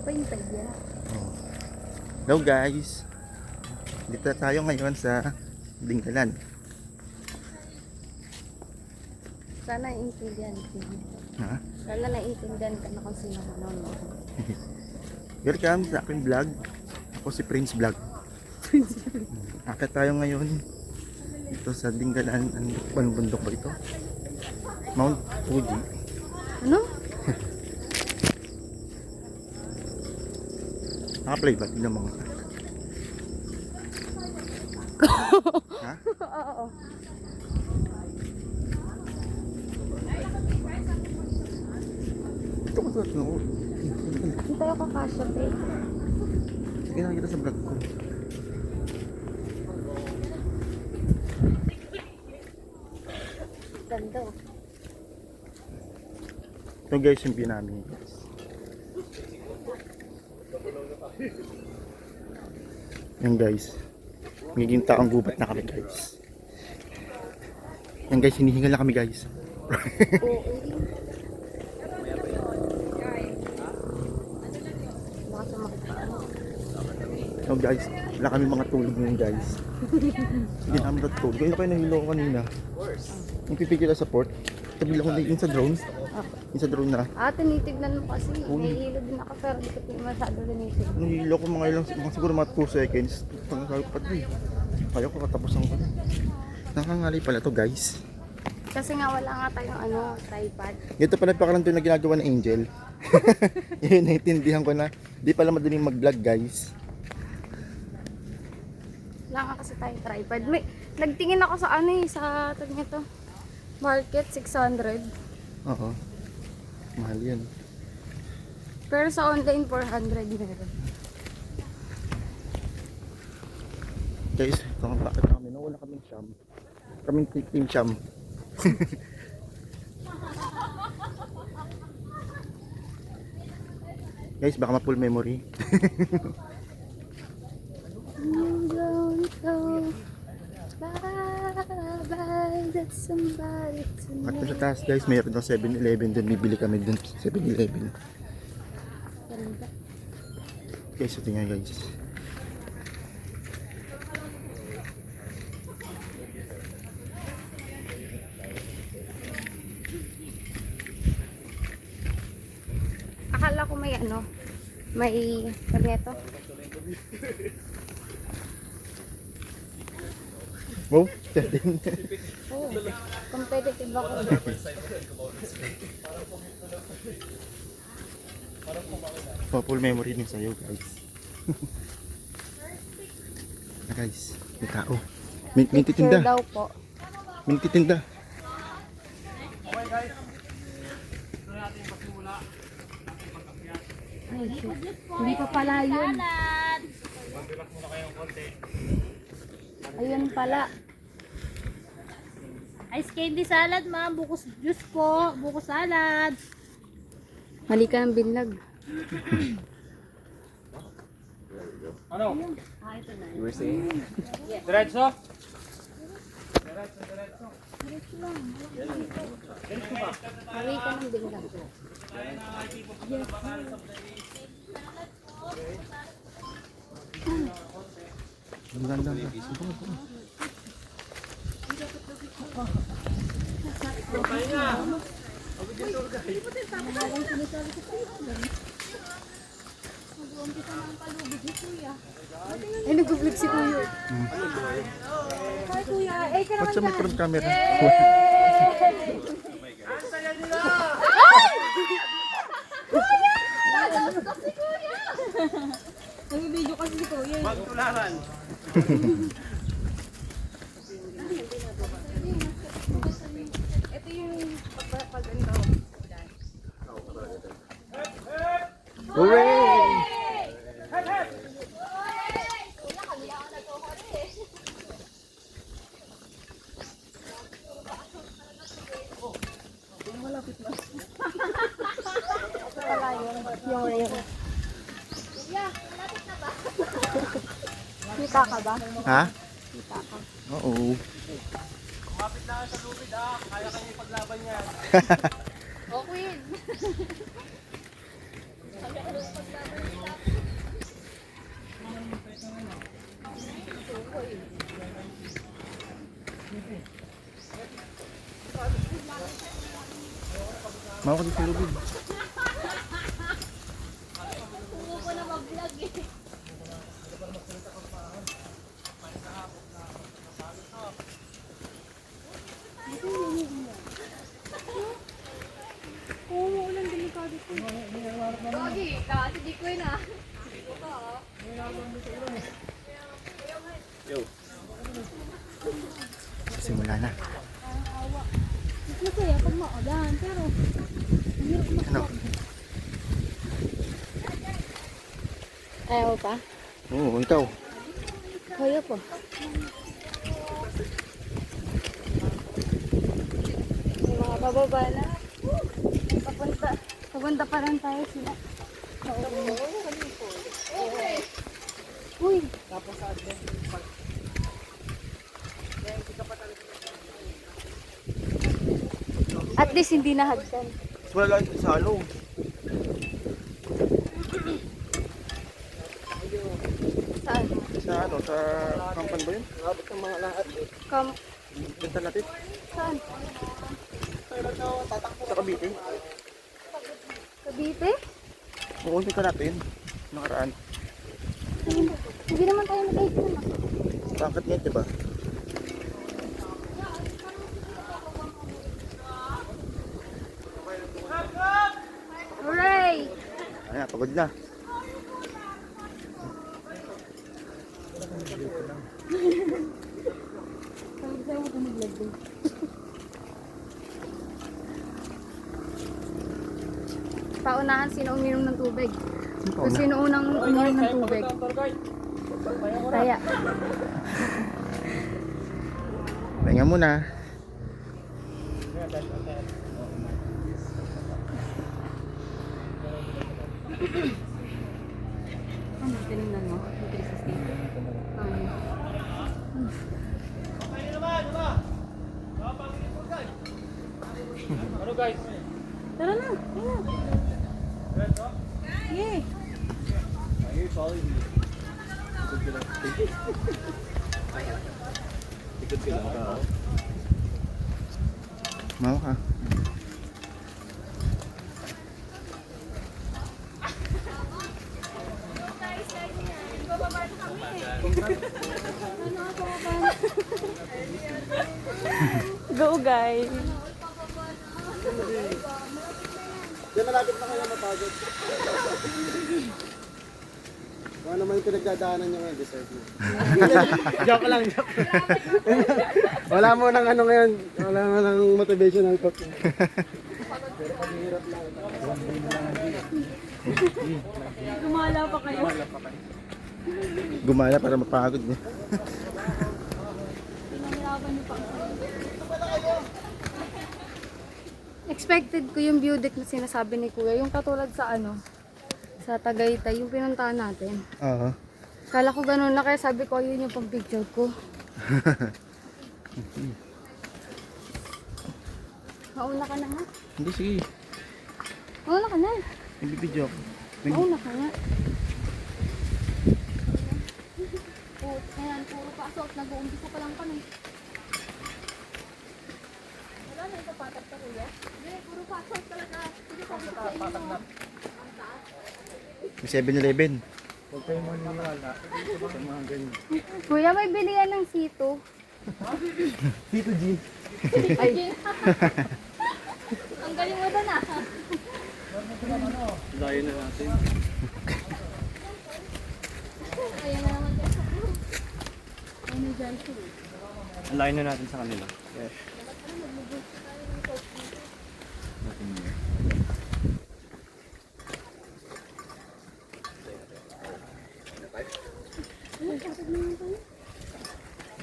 2.5 yan. Oh. Hello guys. Dito tayo ngayon sa Dingalan. Sana naiintindihan ko. Ha? Sana naiintindihan ka na kung sino manonood. Welcome sa aking vlog. Ako si Prince Vlog. Akit tayo ngayon dito sa Dingalan. Anong bundok ba ito? Mount Fuji. Ano? Naka-play ba? Tignan mo nga. Ha? Oo. Ito ko sa no. Hindi tayo kakasya, eh. Sige na kita sa vlog ko. Ganda, oh. Ito guys yung view namin. Yan guys. Magiging taong gubat na kami guys. Yan guys, hinihingal na kami guys. Oo, baka sa makipaan. So guys, wala kami mga tulog ngayon guys. Hindi namin natutulog. Kaya na kayo nahilo ko kanina. Yung pipigil sa port. Tabi lang ko na yung sa drone. Yung sa drone na. Tinitignan mo kasi. Nahihilo din ako pero di ko masyado tinitignan. Nahilo ko mga ilang, siguro mga 2 seconds. Pangsabi ko pa ito eh. Kaya ko katapusan ko na. Nakangali pala to guys. Kasi nga wala nga tayong tripod. Dito pala pakalanto na ginagawa ng Angel. Yun, naiintindihan ko na. Di pala madaling mag-vlog guys. Wala nga kasi tayong tripod. Nagtingin ako sa sa tag nito. Market 600. Oo. Mahal yan. Pero sa online 400 meron. Guys, ito nga bakit kami. Nawala kaming Sham. Kaming team Sham. Guys, baka ma-full memory. At sa taas guys, mayroon ng 7-Eleven doon. Bibili kami doon 7-Eleven. Guys, ito nga guys. Akala ko may may kageto. Wow, 13. Oo, competitive ako. Oh, full memory din sa'yo guys. Guys, may tao. May titinda. Sure daw po. May titinda. Ay, shoot. Hindi pa pala yun. Ayun pala. Ice candy salad, ma'am. Buko juice po. Buko salad. Mali ka ng binlag. Ano? Ito na. You were saying? Diretso? Mali ka ng binlag. Ang ganda. Ay, nag-vlog si Kuya. Hi, kuya. Eh, Ba't siya may front camera? nag-video kasi si kuya. Magtularan. Ito yung pagpaganda. Hooray! Pala yung rare. Kita ka ba? Ha? Kita ka. Oo. Kumapit na sa lubid kaya kayo ipaglaban yan. Okay. Mao ko dito sa lubid. Huwag ko na mag-vlog eh. Oo, maulan delikado ko. Gogi, kasi di ko yun ah. Simula na. Mas masaya pag maulan, pero Ano? Ayaw pa? Oo, ikaw. Kaya pa. May mga bababa na. Papunta pa rin tayo sila. Uy! At least hindi nahagdan. Wala lang sa halo. Saan? Sa ano, sa kampan ba yun? Abot ng mga lahat. Benta natin. Saan? Sa Cavite. Cavite? Oo, benta natin. Nakaraan. Hindi naman tayo nag-ikon ah. Pangkat niya, diba? Hooray! Ayan, pagod na. Sabi sa'yo mo tumiglag din. Paunahan sino uminom ng tubig. Kung sino unang uminom ng tubig. Taya. Pahinga muna. Ano, tinignan mo? Yung 360. Ano guys? Tara na. Yeah. Mau ka. Go guys. Diyan malapit na kayo mapagod. Kung ano man yung pinagdadaanan nyo ngayon, deserve nyo. Joke lang, joke. Wala mo nang ano ngayon, wala mo nang motivational talk. Pero paghihirap lang. Gumala pa kayo. Gumala para mapagod niya. Pinahirapan niyo pa. Expected ko yung view deck na sinasabi ni Kuya. Yung katulad sa ano, sa Tagaytay, yung pinuntahan natin. Oo. Kala ko ganun na kaya sabi ko yun yung pang picture ko. Mauna ka na nga. Hindi, sige. Mauna ka na. Nagbibideo ako. Mauna ka nga. Ayan, puro pasok. Nag-uumpisa pa lang kami. Wala na ito patak ka kuya. Hindi, puro pasok talaga. Hindi pa sa inyo. May 7-Eleven. Huwag kayong maniwala sa mga ganyan. Kuya, may bilihan ng sito. Tito G. Ay. Ang galing mo doon ah. Layo na natin. Ayan na naman dyan. Ano dyan siya? Ang layo na natin sa kanila. Yes.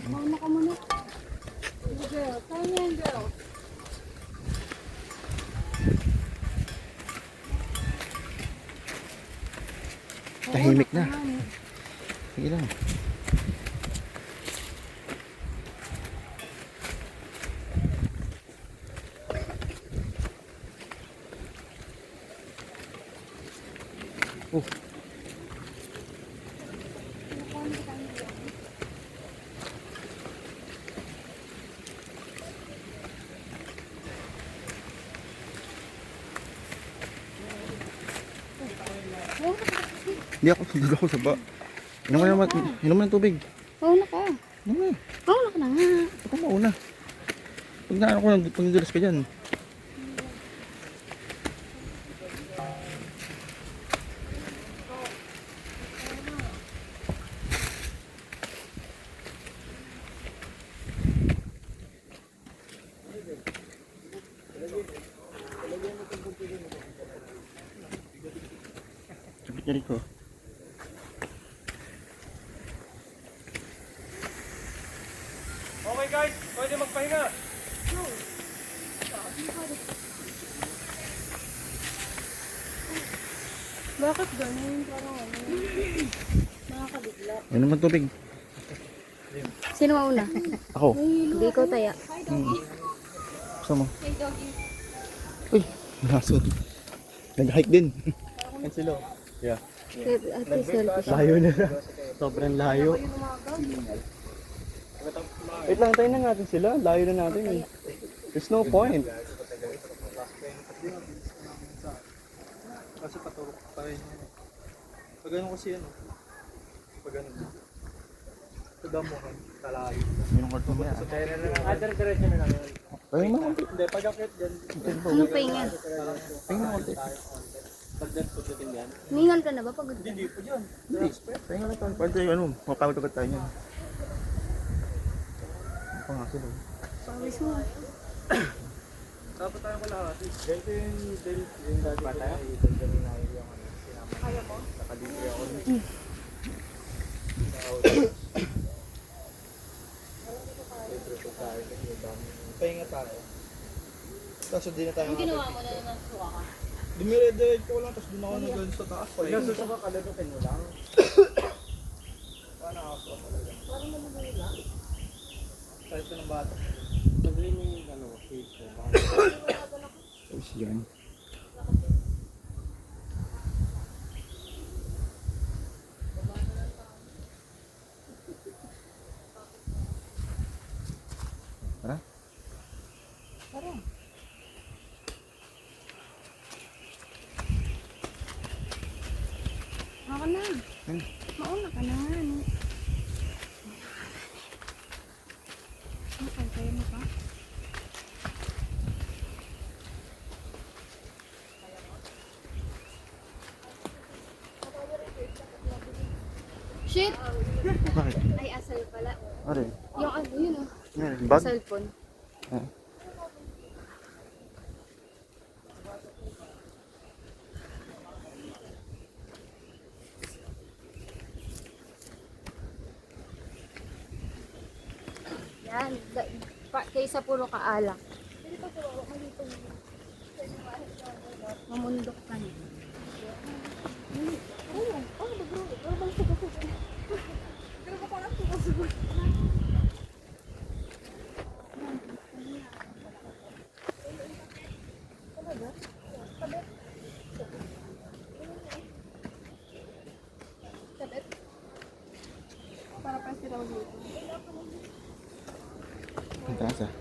Mauna ka muna. Girl, kaya yan girl. Tahimik na. Sige lang. Oh. Hindi ako saba. Inom mo naman, inom mo ng tubig. Mauna ka. Inom mo. Mauna ka na nga. Ako mauna. Pag naano ko, pag nadulas ka dyan. Sabit niya rito. Okay guys, pwede magpahinga. Bakit ganun? Parang ano? Nakakabigla. Inom mo ng tubig. Sino mauna? Ako. Hindi ko taya. Gusto mo? Uy, nasod. Nag-hike din. Yan sila. Yeah. At least selfie. Layo na. Sobrang layo. Wait lang, tayo na natin sila. Layo na natin eh. There's no point. Kasi paturok pa rin. Pag ano kasi yan. Pag ano. Sa damuhan. Kalayo. Yung karto mo yan. Diretso na lang. Ayun mo. Hindi, pag akit dyan. Ano pa nga? Ayun mo. Pag dyan, pututin yan. Ningal ka na ba? Pagod ka? Hindi po dyan. Hindi. Ayun lang tayo. Paano tayo ano? Mapagod agad tayo niyan. Ano pa nga sila? Pawis mo. Dapat tayo ko lahat. Ganito yung dati ko tayo. Kaya mo? Nakadibri ako. Pahinga tayo. Tapos hindi na tayo. Ang ginawa mo na nasuka ka? Dumire-direct ko lang, tapos doon ako nag sa taas. Pag Nasusuka ka, lalukin mo lang. paano ako talaga? Parang naman lang. Kahit ko ng bata. Sabihin mo yung ano, face mo. Tapos yan. Tara. Ako na. Mauna ka na nga. Ano? Okay, kaya mo pa? Shit! Bakit? Ay, asal pala. Ano? Yung ano, yun oh. Yan, bag? Cellphone. Ah. Yan. Kaysa puro kaalak. Mamundok ka na. Ang taas ah.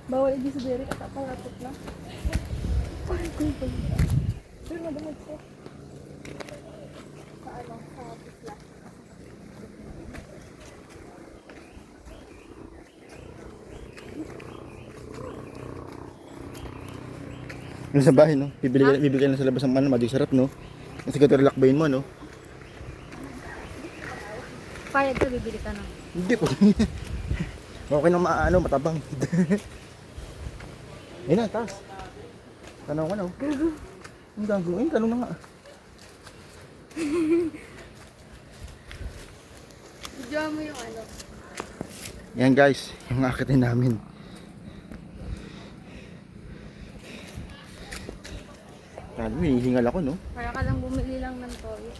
Bawal hindi sa Derek at apalapot lang. Ay, kung pa yun. Pero mabahag ko. Sa ano, sa pisla. Yung sa bahay, no? Bibigyan na sa labas ng ano, magic sarap, no? Yung siguro lakbayin mo, no? Payag ka, bibili ka na. Hindi po. Okay nang maano, matabang. Ayun na, taas. Tanaw ka na, oh. Ang gagawin, ayun, tanong na nga. Video mo yung ano. Yan guys, yung akitin namin. Kala mo, hinihingal ako, no? Para ka lang bumili lang ng toyo.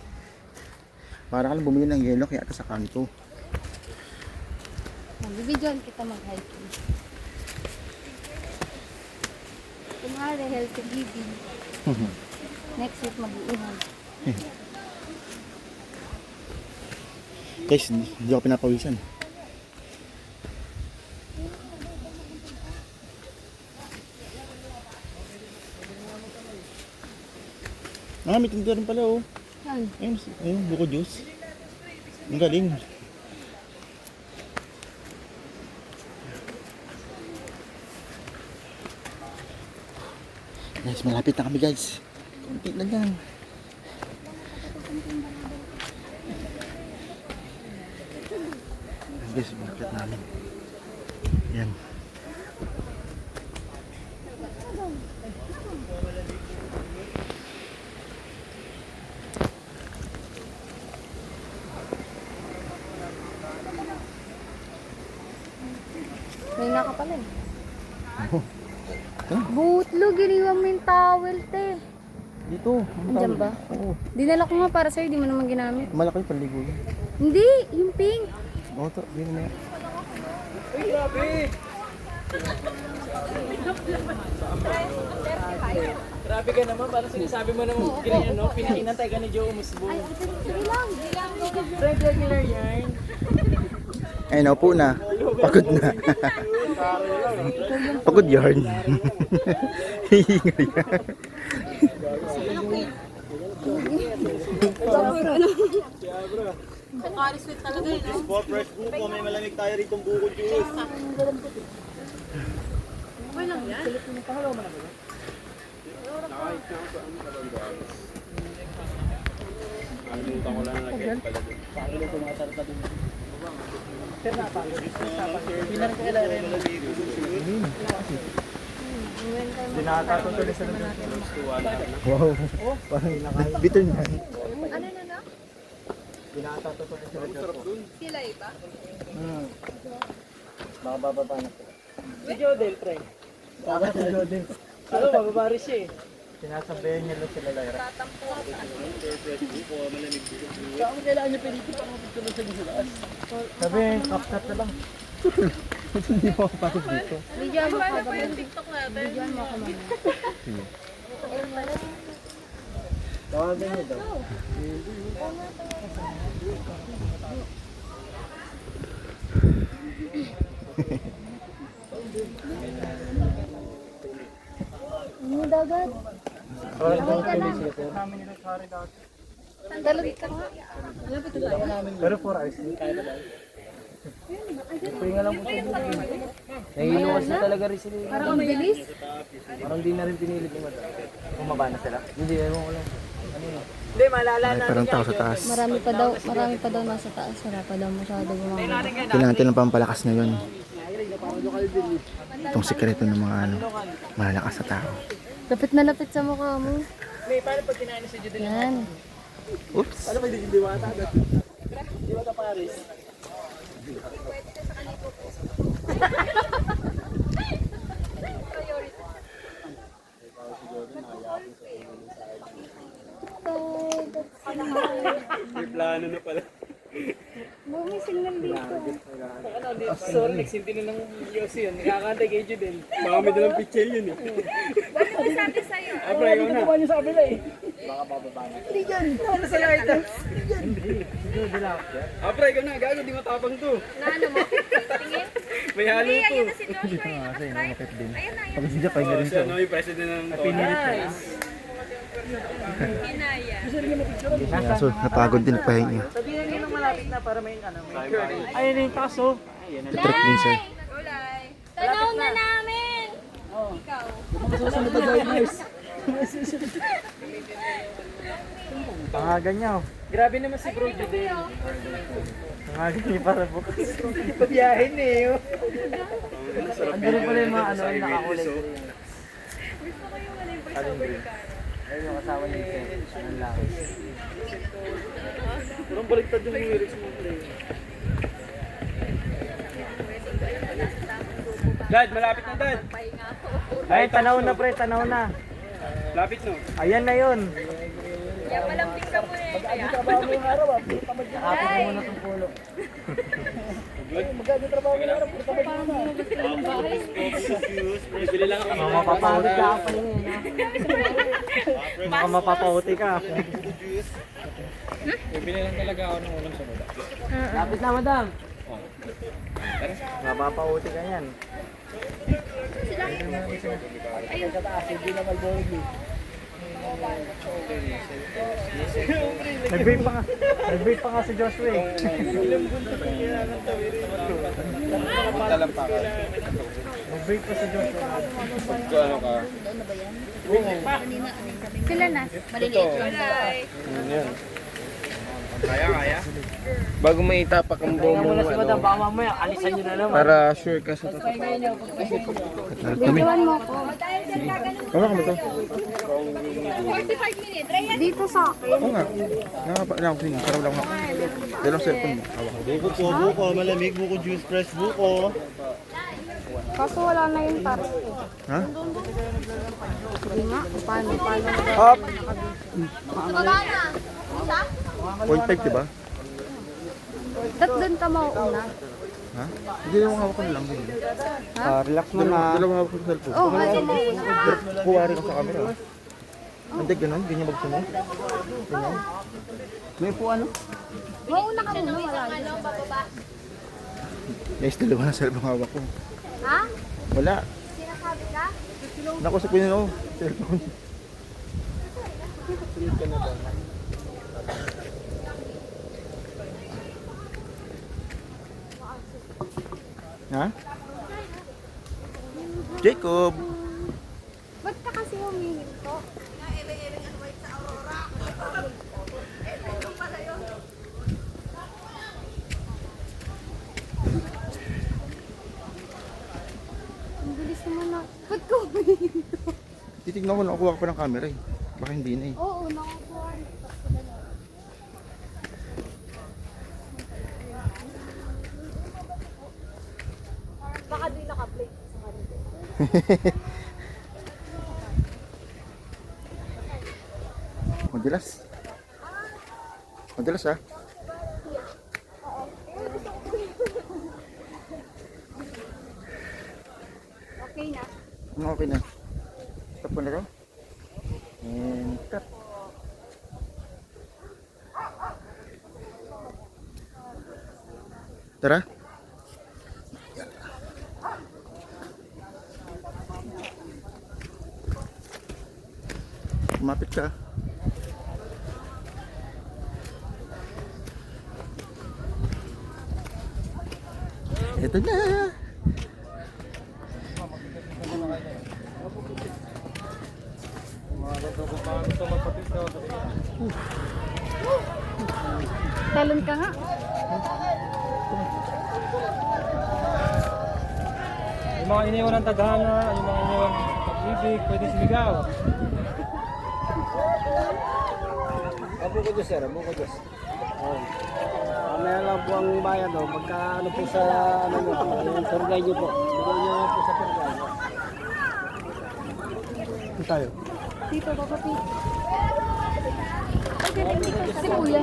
Para ka lang bumili ng yelo kaya ata sa kanto. Bibidyoan kita mag-hiking. Kunwari, healthy living. Next week, mag-iihaw. Guys, hindi ako pinapawisan. May tinda rin pala oh. Yan. Ayun, buko juice. Ang galing. Guys, malapit na kami guys. Kunti lang yan. Guys, malapit namin. Yan. May naka pala eh. Butlo, giniwan mo yung towel, te. Dito. Andiyan ba? Oo. Dinala ko nga para sa'yo, di mo naman ginamit. Malaki yung panligo yun. Hindi, yung pink. Oo, to. Yun na. Grabe ka naman, parang sinasabi mo nang ganyan, no? Pinakinantay ka ni Joe Umusbo. Sige lang. Red regular yarn. Ay, naupo na. Pagod na. Pagod yarn. Hihinga yan. Wow. Parang bitter na. Ano na na? Sila iba? Baka bababa na. Si Jodel, pre. Ano, bababari siya eh. Sinasabayan niya lang sila Lyra. Saan kailangan niya pinito para mapagtuloy sa gisulas? Sabi, kapkat na lang. Hindi mo kapatid dito. Bigyan mo ka ba? Bigyan mo ka muna. Tawagan niyo daw. Ano dagat? Sorry daw ka lang. Dalawin ka nga. Pero 4 hours din kaya na daw. Pahinga lang po sa buhay. Nahihilo kasi talaga rin sila. Parang ang bilis. Parang di na rin pinilit ni Madam. Bumaba na sila? Hindi, ewan ko lang. Ano yun? Hindi, maalala Ay, parang tao sa taas. Marami pa daw nasa taas. Wala pa daw masyado bumaba. Kailangan natin ng pampalakas ngayon. Itong sikreto ng mga malalakas sa tao. Lapit na lapit sa mukha mo. May, paano pag kinain na si Jodel? Yan. Oops! Ano ba yung diwata? Diwata Paris. May plano na pala. Bumising lang dito. Ano, sorry, nagsinti na ng Yossi yun. Nakakantay kay Jodel. Baka may dalang picture yun eh. Ano sabi sa'yo? Abra, ikaw na. Kuha niyo sa kabila eh. Baka bababa na. Ano sa lighter? Abra, ikaw na. Gago, di matapang to. Na ano mo? Tingin? May halo to. Ayun na si Joshua. Ayun na yun. Pag hindi pa rin siya. Ano yung president ng Pinilit Nice. Pinaya. So, napagod din pahinga. Sabihin niyo nung malapit na para may ano, may curling. Ayun yung taso. Trek din siya. Tanaw na namin! Ikaw. Susunod na joiners. Pangagan niya oh. Grabe naman si Bro Jodel. Pangagan niya para bukas. Pabiyahin eh. Andun pala yung mga ano, yung nakakulay green. Aling green. Ayun yung kasama niya yung ang laki. Parang baliktad yung lyrics mo, play. Dad, malapit na Dad. Ay, tanaw na pre, tanaw na. Lapit no? Ayan na yun. Kaya malambing ka muna eh. Kaya. Trabaho mo yung araw ah. Nakapit mo muna itong pulo. Maganda trabaho mo yung araw. Puro tamad mo na. Bili lang ako. Baka mapapahuti ka pa rin eh. Baka mapapahuti ka. Bili lang talaga ako ng ulam sa mula. Lapit na madam. Mapapahuti ka yan. Ayun. Nag-vape pa nga. Nag-vape pa nga si Joshua eh. Nag-vape pa si Joshua. Sila na. Maliliit lang. Bago may itapak ang buong Wala si Madam, baka mamaya, alisan nyo na naman. para sure ka sa totoo. Videoan mo ko. Wala kami to. Dito sa akin. Oo nga. Nakapala ako sa'yo. Parang wala ko. Dalawang cellphone mo. Hawak ko. Buko po, buko. Malamig, buko juice press, buko. Kaso wala na yung tar. Ha? Hindi nga. Paano? Up! 0.5 diba? Ba't doon ka mauuna? Ha? Hindi naman hawak ko na lang. Relax mo na. Dalawang hawak ko sa cellphone. Oo, kasi Kuwari ko sa camera. Hindi, ganun. Ganyan magsunod. Ganyan. May po ano? mauna ka muna. Wala. Guys, dalawa na cellphone hawak ko. Ha? Wala. Sinasabi ka? Nakusap ko yun ako. Cellphone. Ha? Jacob! Ba't ka kasi humihinto? Ang bilis naman na. Ba't ka humihinto? Titignan ko, nakuha ko pa ng camera eh. Baka hindi na eh. Oo, nakakuha. Baka di naka-play sa kanila. Madalas. Madalas ah. Okay na. Ano okay na? Stop ko na to? And cut. Tara. Kumapit ka. Ito na. Talon ka nga. Yung mga iniwan ng tadhana, yung mga iniwan ng pag-ibig, pwede siligaw. Abo ko Diyos, sir. Abo ko Diyos. Mamaya lang po ang bayad o. Pagka ano po sa ano nyo, yung tour guide nyo po. Bigyan nyo lang po sa tour guide. Ito tayo. Dito, babati. Si Kuya.